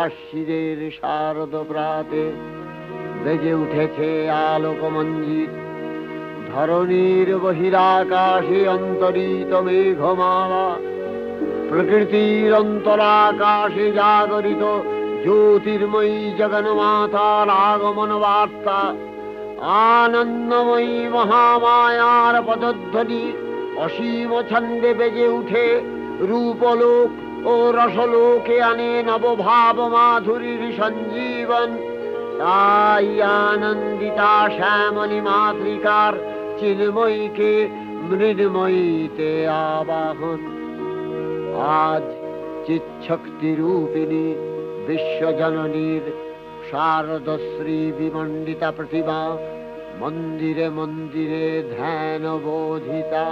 আশ্বিনের শারদ প্রাতে বেজে উঠেছে আলোকমঞ্জিত। ধরণীর বহিরাকাশে অন্তরিত মেঘমালা, প্রকৃতির অন্তরাকাশে জাগরিত জ্যোতির্ময়ী জগন্মাতার আগমন বার্তা। আনন্দময়ী মহামায়ার পদধ্বনি অসীম ছন্দে বেজে উঠে রূপলোক ও রসলোকে আনে নবভাব মাধুরীর সঞ্জীবন। তাই আনন্দিতা শ্যামলী মাতৃকার চিন্ময়ীকে মৃন্ময়ীতে আবাহন। আজ চিৎশক্তি রূপিণী বিশ্বজননীর শারদশ্রী বিমণ্ডিতা প্রতিমা মন্দিরে মন্দিরে ধ্যান বোধিতা।